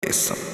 தேசம்.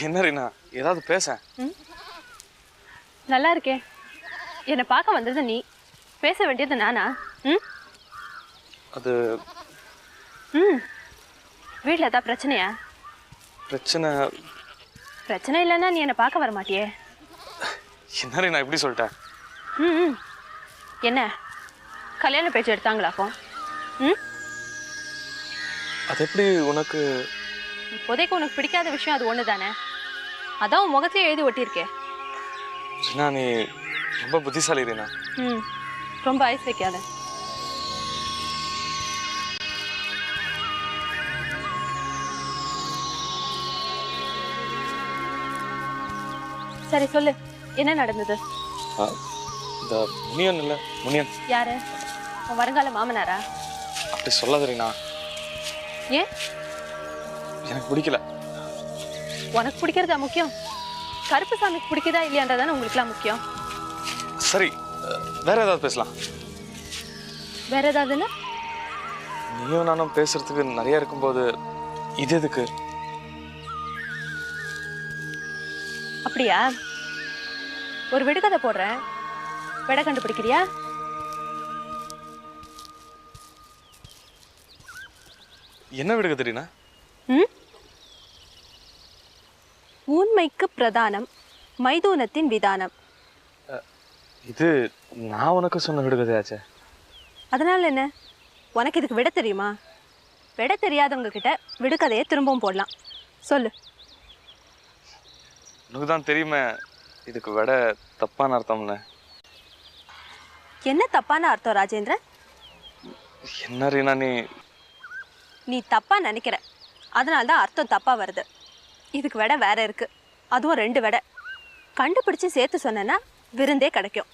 என்ன ரீனா ஏதாவது பேச. நல்லா இருக்கே. என்னை பார்க்க வந்தது நீ, பேச வேண்டியது நானா? அது வீட்டில் ஏதாவது பிரச்சனையா? பிரச்சனை இல்லைன்னா நீ என்னை பார்க்க வர மாட்டியே. என்ன ரீனா இப்படி சொல்லிட்டேன்? என்ன கல்யாண பேச்சு எடுத்தாங்களாக்கும்? அது எப்படி உனக்கு? இப்போதைக்கு உனக்கு பிடிக்காத விஷயம் அது ஒன்று தானே, அதான் உன் முகத்தையே எழுதி ஒட்டியிருக்கே. ரீனா நீ ரொம்ப புத்திசாலி ரீனா. ரொம்ப ஐஸ் வைக்காத. சரி சொல்லு, என்ன நடந்தது? இந்த முனியன் இல்ல, முனியன். யாரு? உன் வருங்கால மாமனாரா? அப்படி சொல்லாத ரீனா. ஏன்? எனக்கு பிடிக்கல. உனக்கு பிடிக்கிறதா முக்கியம்? கருப்பு சாமிக்கு பிடிக்குதா இல்லையான்றதானே உங்களுக்குலாம் முக்கியம். சரி, வேற ஏதாவது பேசலாம். வேற ஏதாவதுன்னா? நீயும் நானும் பேசுறதுக்கு நிறைய இருக்கும்போது இது எதுக்கு? அப்படியா? ஒரு விடுகதை போடுறேன், விடை கண்டுபிடிக்கிறியா? என்ன விடுக தெரியுனா? ஊன்மைக்கு பிரதானம் மைதூனத்தின் விதானம். இது நான் உனக்கு சொன்ன விடுகதையாச்சே. அதனால என்ன? உனக்கு இதுக்கு விட தெரியுமா? விட தெரியாதவங்க கிட்ட விடுகதையை திரும்பவும் போடலாம். சொல்லு. உனக்கு தான் தெரியுமே இதுக்கு விட தப்பான அர்த்தம்னு. என்ன தப்பான அர்த்தம் ராஜேந்திரன்? என்ன ரீனா நீ தப்பா நினைக்கிற, அதனால தான் அர்த்தம் தப்பா வருது. இதுக்கு விட வேற இருக்கு, அதுவும் 2 விட. கண்டுபிடிச்சு சேர்த்து சொன்னா விருந்தே கிடைக்கும்.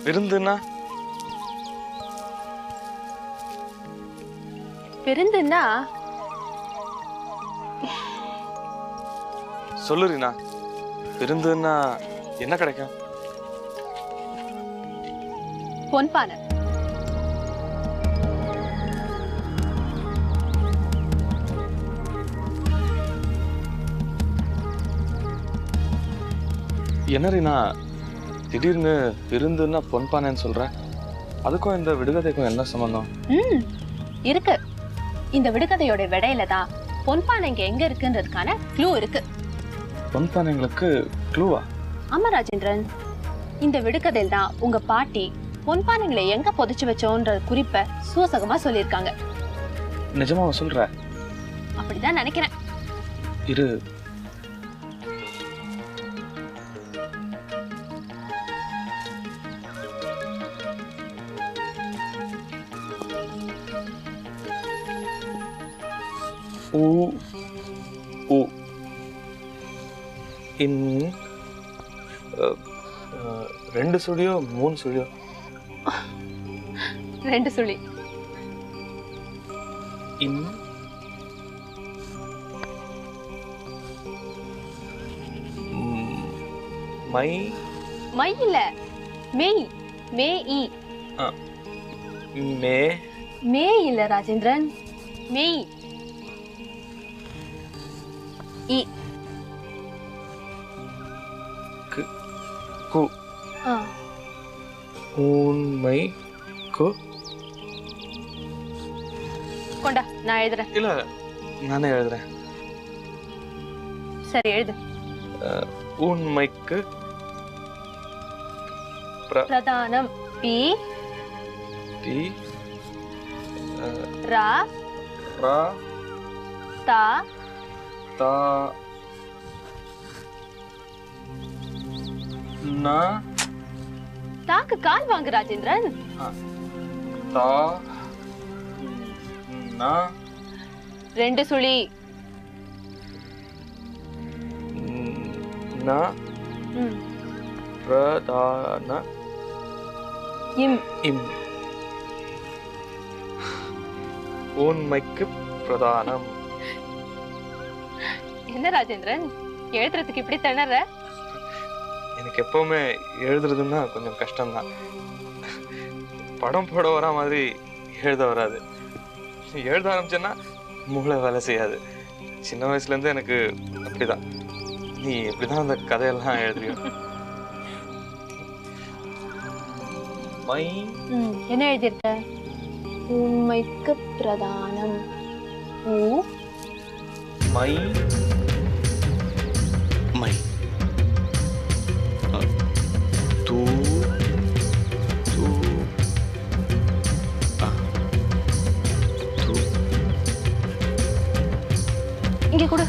விருந்துன்னா? விருந்துன்னா சொல்லு ரீனா, விருந்துன்னா என்ன கிடைக்கும்? பொன்பானை. என்ன ரீனா திடீர்னு விருந்துன்னா பொன்பானைன்னு சொல்ற? அதுக்கும் இந்த விடுகதைக்கும் என்ன சம்பந்தம்? இருக்கு. இந்த விடுகதையோட விடையில தான் பொன்பானை இங்க எங்க இருக்குன்றதுக்கான க்ளூ இருக்கு. பொன்பானைங்களுக்கு க்ளூவா? ஆமா ராஜேந்திரன், இந்த விடுகதையில் தான் உங்க பாட்டி பொன்பானைங்களை எங்க புதைச்சு வச்சோன்ற குறிப்பை சூசகமா சொல்லியிருக்காங்க. நிஜமாவா சொல்ற? அப்படிதான் நினைக்கிறேன். இரு. இன் 2 சுழியோ 3 சுழியோ? 2 சுழி. இன் மை மை இல்ல, மெய். மே இ. மே மே இல்ல ராஜேந்திரன், மெய். இ. கு. உண்மை கு. கொண்டா, நான் எழுதுறேன். இல்ல, நானே எழுதுறேன். சரி எழுது. உண்மைக்கு பிரதானம். பி. டி. ரா. ரா. தா. தா. நா. தாக்கு கால் வாங்கு ராஜேந்திரன். தா. நா. 2 சுழி. நா. பிரதான. இம். இம். உண்மைக்கு பிரதானம். என்ன ராஜேந்திரன் எழுதுறதுக்கு இப்படி திணற? எனக்கு எப்பவுமே எழுதுறதுன்னா கொஞ்சம் கஷ்டம்தான். படம் போட வரா மாதிரி எழுத வராது. எழுத ஆரம்பிச்சேன்னா மூளை வேலை செய்யாது. சின்ன வயசுலேருந்து எனக்கு அப்படிதான். நீ எப்படிதான் அந்த கதையெல்லாம் எழுதுறியோ. மை என்ன எழுதியிருக்க? உண்மைக்கு பிரதானம் மை மை தூ தூ தூ இங்கே கொடு.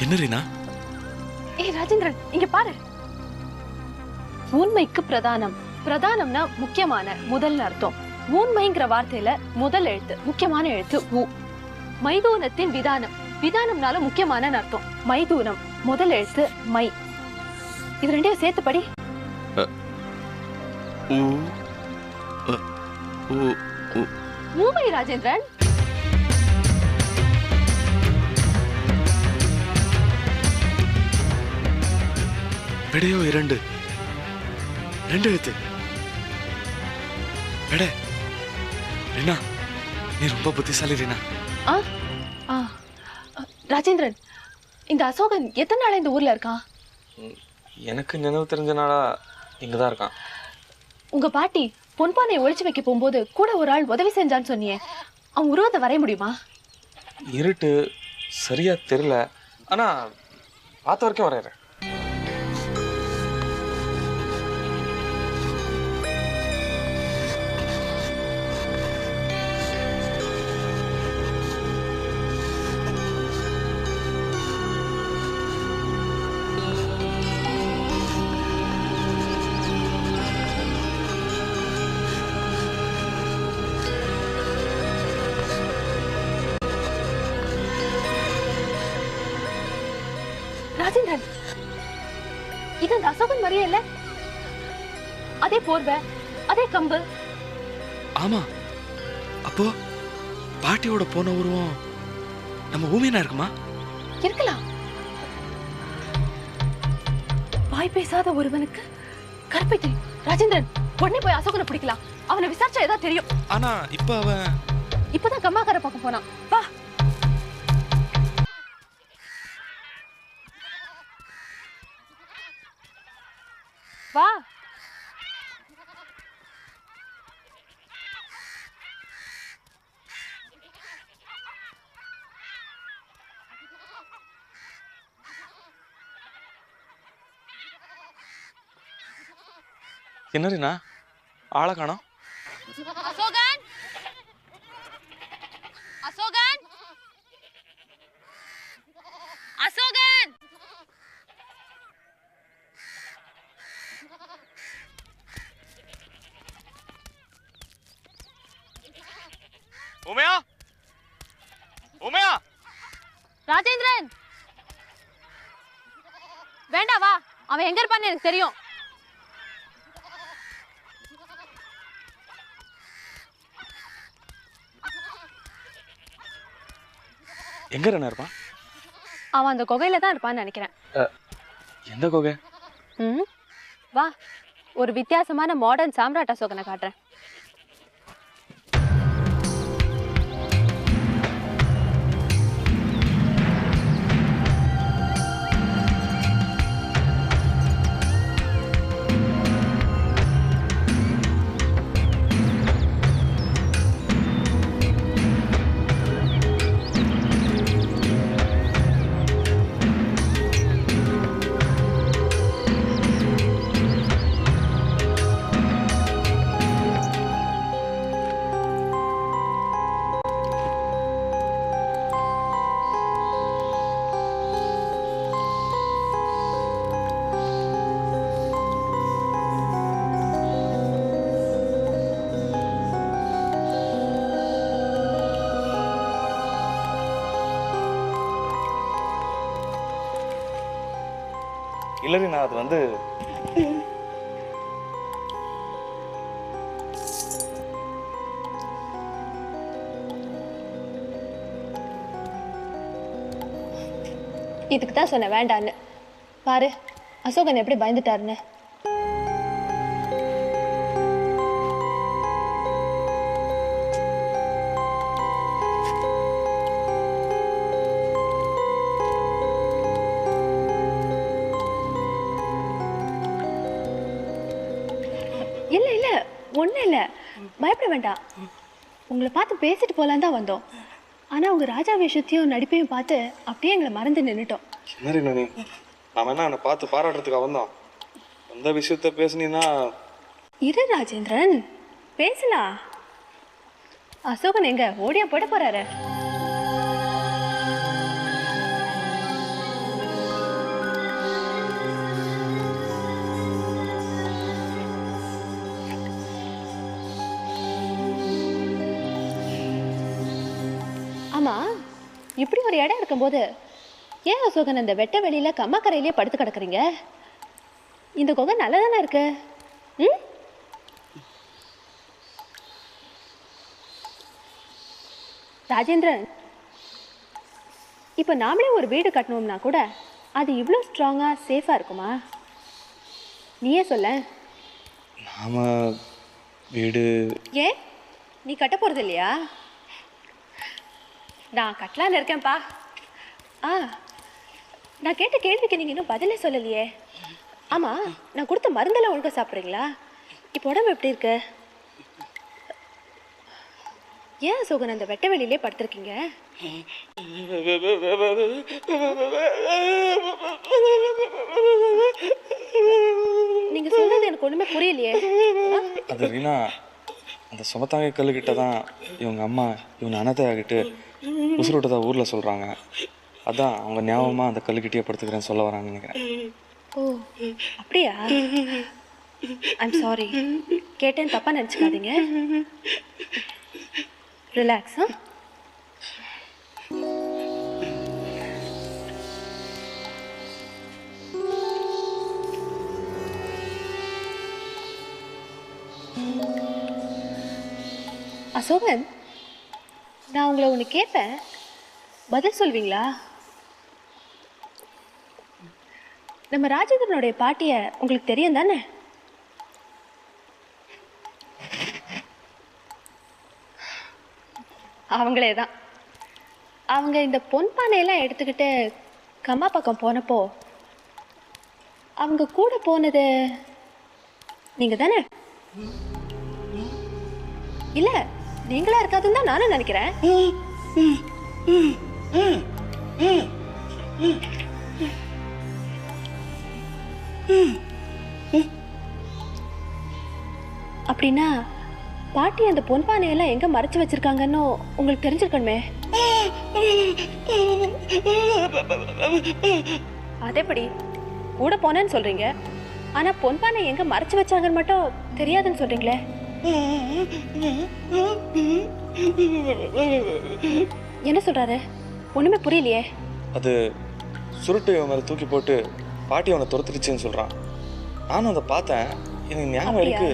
என்ன ரீனா? ஏய் ராஜேந்திரன், இங்க பாரு. உண்மைக்கு பிரதானம். பிரதானம்னா முக்கியமான, முதல்ல அர்த்தம். உண்மைங்கிற வார்த்தையில முதல் எழுத்து, முக்கியமான எழுத்து உ. மைதூனத்தின் விதானம். விதானம்னால முக்கியமான அர்த்தம். மைதூனம் முதல் எழுத்து மை. இது ரெண்டையும் சேர்த்து படி. ஊமை ராஜேந்திரன். விடையோ இரண்டு எழுத்து. விட ரீனா, நீ ரொம்ப புத்திசாலி ரீனா. ராஜேந்திரன், இந்த அசோகன் எத்தனை நாளா இந்த ஊர்ல இருக்கான்? எனக்கு நினைவு தெரிஞ்ச நாளா இங்கதான் இருக்கான். உங்க பாட்டி பொன்பானையை ஒளிச்சு வைக்க போகும்போது கூட ஒரு ஆள் உதவி செஞ்சான்னு சொன்னியே, அவன் உருவத்தை வரைய முடியுமா? இருட்டு சரியா தெரியல, ஆனா பார்த்த வரைக்கும் வரையறேன். ராஜேந்திரன், இது அந்த அசோகன் மாதிரியே இல்ல? அதே போர்வை, அதே கம்பு. ஆமா, அப்போ பாட்டியோட போன உருவம் நம்ம ஊமையனா இருக்குமா? இருக்கலாம். வாய் பேசாத ஒருவனுக்கு கற்பை தெரியும். ராஜேந்திரன், உடனே போய் அசோகனை பிடிக்கலாம். அவனை விசாரிச்சா ஏதாவது தெரியும். ஆனா இப்ப அவன் இப்பதான் கம்மாக்கார பார்க்க போனான். வா. வா. என்ன ரீனா, ஆளை காணோம். அசோகன், அசோகன், அசோகன். உமையா, உமையா. ராஜேந்திரன், வேண்டாம் வா. அவன் எங்க இருப்பான்னு எனக்கு தெரியும். எங்க ரீனா இருப்பான்? அவன் அந்த குகையில தான் இருப்பான்னு நினைக்கிறேன். எந்த குகை? வா, ஒரு வித்தியாசமான மாடர்ன் சாம்ராட் அசோகனை காட்டுறேன். இல்லரி நான் அது வந்து இதுக்கு தான் சொன்னேன் வேண்டான்னு. பாரு அசோகன் எப்படி பயந்துட்டாருன்னு. இல்ல இல்ல ஒண்ணும் இல்ல, பயப்பட வேண்டாம். உங்களை பார்த்து பேசிட்டு போலான்னு தான் வந்தோம். ஆனா உங்க ராஜா வேஷத்தையும் நடிப்பையும் பார்த்து அப்படியே எங்களை மறந்து நின்னுட்டோம். என்ன நீ நாம என்ன அவனை பார்த்து பாராட்டுறதுக்காக வந்தோம். எந்த விஷயத்த பேசுனீன்னா இரு ராஜேந்திரன், பேசலாம். அசோகன் எங்க ஓடியா போட போறாரு? ஆமா, இப்படி ஒரு இடம் இருக்கும்போது ஏன் அசோகன் அந்த வெட்ட வெளியில கம்மாக்கரையிலேயே படுத்து கிடக்குறீங்க? இந்த குகை நல்லதானே இருக்கு. ம், ராஜேந்திரன், இப்போ நாமளே ஒரு வீடு கட்டணும்னா கூட அது இவ்வளோ ஸ்ட்ராங்கா சேஃபா இருக்குமா? நீயே சொல்ல. நாம வீடு ஏன் நீ கட்ட போறது இல்லையா? நான் கட்டலான்னு இருக்கேன்ப்பா. நான் கேட்ட கேள்விக்கு நீங்கள் இன்னும் பதிலே சொல்லலையே. ஆமாம், நான் கொடுத்த மருந்தெல்லாம் ஒழுங்கா சாப்பிட்றீங்களா? இப்போ உடம்பு எப்படி இருக்கு? ஏன் அசோகன் அந்த வெட்ட வெளியிலே படுத்திருக்கீங்க? நீங்க சொல்றது எனக்கு ஒண்ணுமே புரியலையே. அது ரீனா, அந்த சுமத்தாங்க கல்லுக்கிட்ட தான் இவங்க அம்மா இவங்க அனதை ஆகிட்டு உசுரோட்டதா ஊரில் சொல்கிறாங்க. அதான் அவங்க ஞாபகமாக அந்த கல்லுக்கிட்டே படுத்துக்கிறேன்னு சொல்ல வராங்கன்னு நினைக்கிறேன். ஓ அப்படியா? ஐம் சாரி, கேட்டேன்னு தப்பாக நினச்சிக்காதீங்க. ரிலாக்ஸ். அசோகன், நான் உங்களை ஒன்று கேட்பேன், பதில் சொல்வீங்களா? நம்ம ராஜேந்திரனுடைய பாட்டியை உங்களுக்கு தெரியும் தானே? அவங்களே தான். அவங்க இந்த பொன்பானையெல்லாம் எடுத்துக்கிட்டு கம்மா பக்கம் போனப்போ அவங்க கூட போனது நீங்க தானே? இல்ல, நீங்களா இருக்காதுன்னு தான் நானும் நினைக்கிறேன். அப்படின்னா பாட்டி அந்த பொன்பானையெல்லாம் எங்க மறைச்சு வச்சிருக்காங்கன்னு உங்களுக்கு தெரிஞ்சிருக்கணுமே. அதேபடி கூட போனேன்னு சொல்றீங்க, ஆனா பொன்பானை எங்க மறைச்சு வச்சாங்கன்னு மட்டும் தெரியாதுன்னு சொல்றீங்களே. என்ன சொல்றாரு? ஒண்ணுமே புரியலையே. அது சுருட்டு மேலே தூக்கி போட்டு பாட்டி அவனை துரத்துடுச்சுன்னு சொல்கிறான். நானும் அதை பார்த்தேன், எனக்கு ஞாபகம் இருக்கு.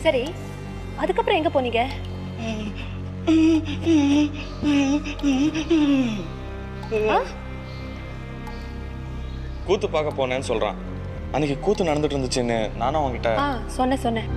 சரி, அதுக்கப்புறம் எங்க போனீங்க? கூத்து பார்க்க போனேன்னு சொல்றான். அன்னைக்கு கூத்து நடந்துட்டு இருந்துச்சுன்னு நானும் அவன்கிட்ட சொன்னேன்